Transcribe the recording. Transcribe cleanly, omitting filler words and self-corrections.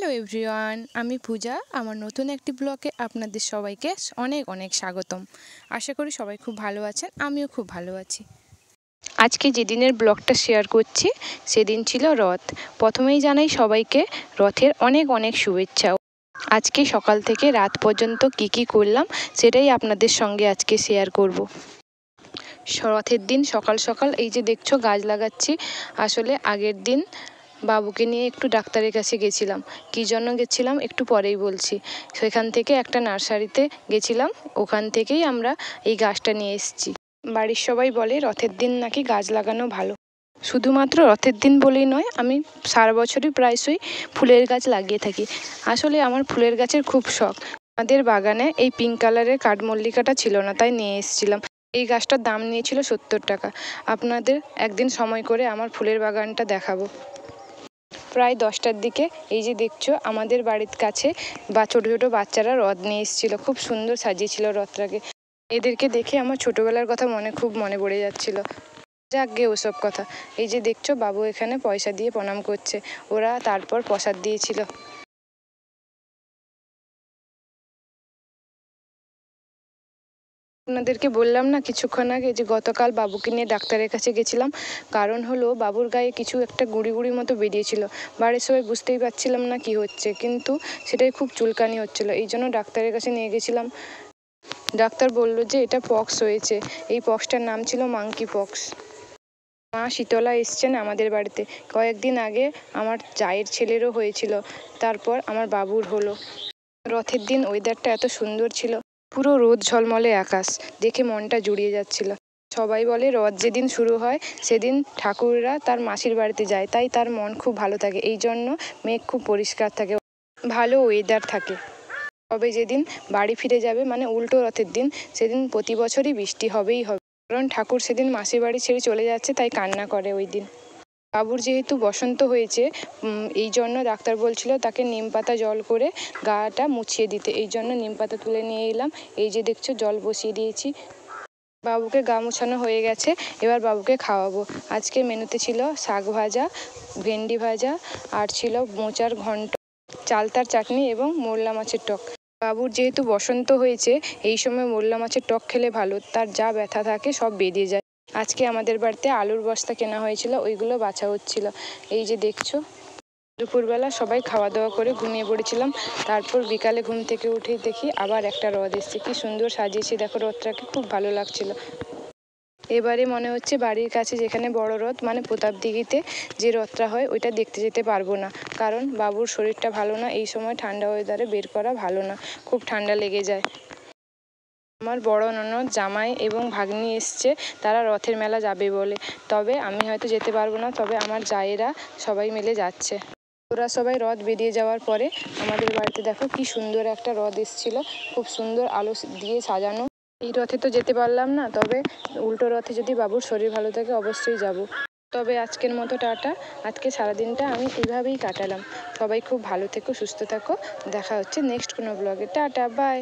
Hello everyone, আমি পূজা। আমার নতুন একটি ব্লগে আপনাদের সবাইকে অনেক অনেক স্বাগতম। আশা করি সবাই খুব ভালো আছেন, আমিও খুব ভালো আছি। আজকে যেদিনের ব্লগটা শেয়ার করছি সেদিন ছিল রথ। প্রথমেই জানাই সবাইকে রথের অনেক অনেক শুভেচ্ছা। আজকে সকাল থেকে রাত পর্যন্ত কি করলাম সেটাই আপনাদের সঙ্গে আজকে শেয়ার করব। রথের দিন সকাল সকাল এই যে দেখছো গাছ লাগাচ্ছি। আসলে আগের দিন বাবুকে নিয়ে একটু ডাক্তারের কাছে গেছিলাম। কী জন্য গেছিলাম একটু পরেই বলছি। সেখান থেকে একটা নার্সারিতে গেছিলাম, ওখান থেকেই আমরা এই গাছটা নিয়ে এসেছি। বাড়ির সবাই বলে রথের দিন নাকি গাছ লাগানো ভালো। শুধুমাত্র রথের দিন বলেই নয়, আমি সারা বছরই প্রায়শই ফুলের গাছ লাগিয়ে থাকি। আসলে আমার ফুলের গাছের খুব শখ। আমাদের বাগানে এই পিঙ্ক কালারের কাঠমল্লিকাটা ছিল না, তাই নিয়ে এসেছিলাম। এই গাছটার দাম নিয়েছিল 70 টাকা। আপনাদের একদিন সময় করে আমার ফুলের বাগানটা দেখাবো। প্রায় 10টার দিকে এই যে দেখছো আমাদের বাড়ির কাছে ছোটো ছোটো বাচ্চারা রথ নিয়ে এসেছিল। খুব সুন্দর সাজিয়েছিল রথটাকে। এদেরকে দেখে আমার ছোটোবেলার কথা খুব মনে পড়ে যাচ্ছিল। যাক গে ওসব কথা। এই যে দেখছো বাবু এখানে পয়সা দিয়ে প্রণাম করছে। ওরা তারপর প্রসাদ দিয়েছিল। আপনাদেরকে বললাম না কিছুক্ষণ আগে যে গতকাল বাবুকে নিয়ে ডাক্তারের কাছে গেছিলাম। কারণ হলো বাবুর গায়ে কিছু একটা গুঁড়ি গুঁড়ি মতো বেরিয়েছিল। বাড়ির সবাই বুঝতেই পারছিলাম না কি হচ্ছে, কিন্তু সেটাই খুব চুলকানি হচ্ছিল। এই জন্য ডাক্তারের কাছে নিয়ে গেছিলাম। ডাক্তার বলল যে এটা পক্স হয়েছে। এই পক্সটার নাম ছিল মাঙ্কি পক্স। মা শীতলা এসছেন আমাদের বাড়িতে। কয়েকদিন আগে আমার জায়ের ছেলেরও হয়েছিল, তারপর আমার বাবুর হলো। রথের দিন ওয়েদারটা এত সুন্দর ছিল, পুরো রোদ ঝলমলে আকাশ, দেখে মনটা জুড়িয়ে যাচ্ছিল। সবাই বলে রথ যেদিন শুরু হয় সেদিন ঠাকুররা তার মাসির বাড়িতে যায়, তাই তার মন খুব ভালো থাকে। এই জন্য মেঘ খুব পরিষ্কার থাকে, ভালো ওয়েদার থাকে। তবে যেদিন বাড়ি ফিরে যাবে মানে উল্টো রথের দিন, সেদিন প্রতি বছরই বৃষ্টি হবেই হবে। কারণ ঠাকুর সেদিন মাসির বাড়ি ছেড়ে চলে যাচ্ছে, তাই কান্না করে ওই দিন। বাবুর যেহেতু বসন্ত হয়েছে, এই জন্য ডাক্তার বলছিল তাকে নিম পাতা জল করে গাটা মুছিয়ে দিতে। এই জন্য নিম পাতা তুলে নিয়ে এলাম। এই যে দেখছো জল বসিয়ে দিয়েছি। বাবুকে গা মোছানো হয়ে গেছে, এবার বাবুকে খাওয়াবো। আজকে মেনুতে ছিল শাক ভাজা, ভেন্ডি ভাজা, আর ছিল মোচার ঘন্ট, চালতার চাটনি এবং মোরলা মাছের টক। বাবুর যেহেতু বসন্ত হয়েছে, এই সময় মোরলা মাছের টক খেলে ভালো, তার যা ব্যথা থাকে সব বেরিয়ে যায়। আজকে আমাদের বাড়িতে আলুর বস্তা কেনা হয়েছিল, ওইগুলো বাছা হচ্ছিল। এই যে দেখছো দুপুরবেলা সবাই খাওয়া দাওয়া করে ঘুমিয়ে পড়েছিলাম। তারপর বিকালে ঘুম থেকে উঠেই দেখি আবার একটা রথ এসছে। কি সুন্দর সাজিয়েছি দেখো রথটাকে, খুব ভালো লাগছিল। এবারে মনে হচ্ছে বাড়ির কাছে যেখানে বড় রথ মানে প্রতাপদিঘিতে যে রথটা হয় ওইটা দেখতে যেতে পারবো না, কারণ বাবুর শরীরটা ভালো না। এই সময় ঠান্ডা ওয়েদারে বের করা ভালো না, খুব ঠান্ডা লেগে যায়। আমার বড় ননদ, জামাই এবং ভাগ্নি এসছে, তারা রথের মেলা যাবে বলে। তবে আমি হয়তো যেতে পারবো না, তবে আমার জায়েরা সবাই মিলে যাচ্ছে। ওরা সবাই রথ বেরিয়ে যাওয়ার পরে আমাদের বাড়িতে দেখো কি সুন্দর একটা রথ এসেছিল, খুব সুন্দর আলো দিয়ে সাজানো। এই রথে তো যেতে পারলাম না, তবে উল্টো রথে যদি বাবুর শরীর ভালো থাকে অবশ্যই যাব। তবে আজকের মতো টাটা। আজকে সারাদিনটা আমি এইভাবেই কাটালাম। সবাই খুব ভালো থেকো, সুস্থ থাকো। দেখা হচ্ছে নেক্সট কোনো ব্লগে। Tata, by.